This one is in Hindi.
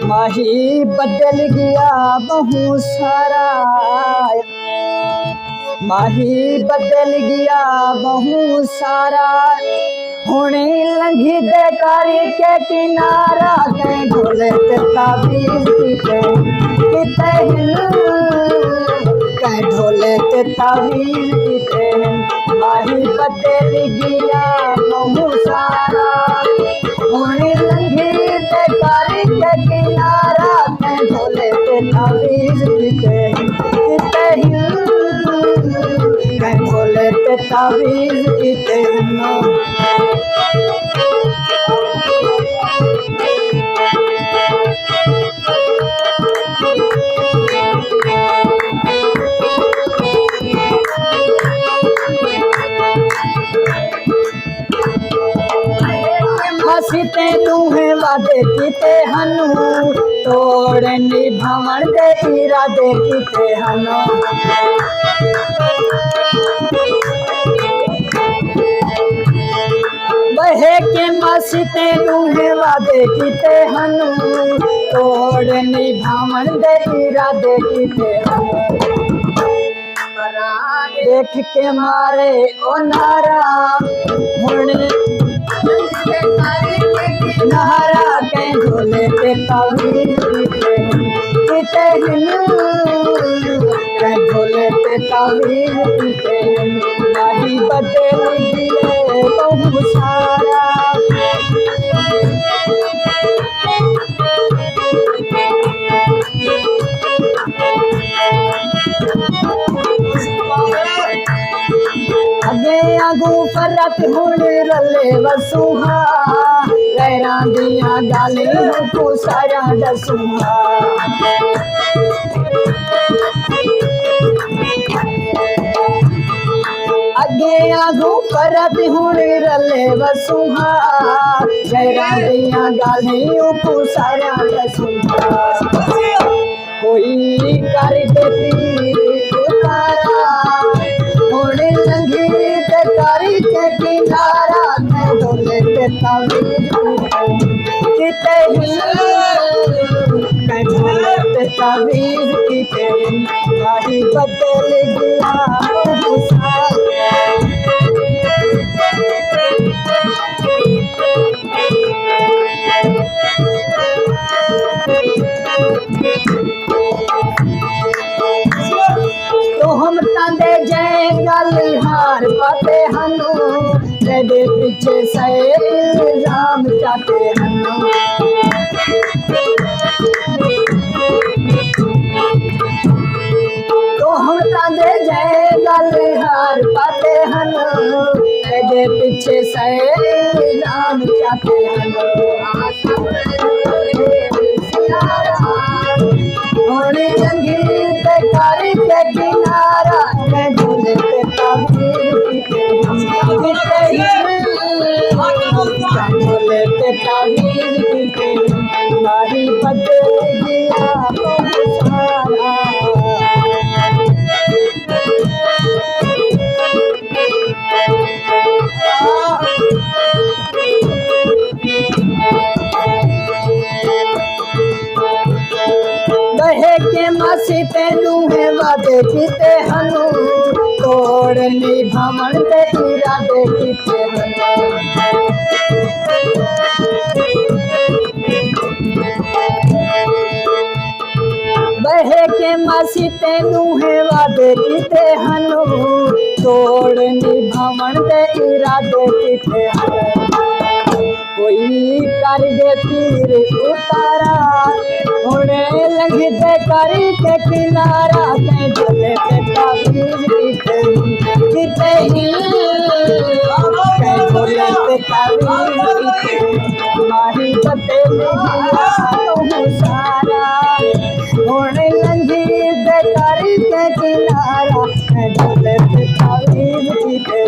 माही बदल गया बहुत सारा, माही बदल गया बहुत सारा, होने लंघी देकारी के किनारा के ढोले ते ताबीज किते के ढोले ते ताबीज किते। माही बदल गया बहुत सारा, होने लंघी देकारी के किनारा के ढोले ते ताबीज किते के ढोले ते ताबीज किते। हसीते तुम्हें वादे कीते हनु, तोड़ निभावन दे इरादे कीते हनु। बहे के मसीते तुम्हें वादे कीते हनु, तोड़ निभावन दे इरादे कीते हनु। देख के मारे ओ नारा होने नारा के ढोले ते ताबीज किते के ढोले ते ताबीज किते। माही बदल गए बहुत सारा, अगे आगू फरक होने रले वसुहा, गैरां दियां गालियां को सारा दसूहा। अगे आगू फरक होने रले वसुहा, गैरां दियां गालियां को सारा दसूहा। कोई कर दे पीर उतारा, होने लंघी देकारी के किनारा के ढोले ते ताबीज किते के ढोले ते ताबीज किते। माही बदल गया बहुत सारा, तो हम तांदे जय गलिहार पाते हनु, तेरे पीछे से इल्जाम चाहते हनु। तो हम तांदे जय गलिहार पाते हनु, तेरे पीछे से इल्जाम चाहते हनु। होने लंघी देकारी के किनारा के ढोले ते ताबीज किते ढोले ते ताबीज किते। माही बदल गया बहुत सारा, बहे के मसीते तुम्हें वादे कीते हनु, तोड़ निभावन दे इरादे कीते हनु। बहे के मसीते तुम्हें वादे कीते हनु, तोड़ निभावन दे इरादे कीते हनु। कोई कर दे पीर उतारा, होने लंघी देकारी के किनारा के ढोले ते ताबीज किते के ढोले ते ताबीज किते। माही बदल गया बहुत सारा, होने लंघी देकारी के किनारा के ढोले ते ताबीज किते।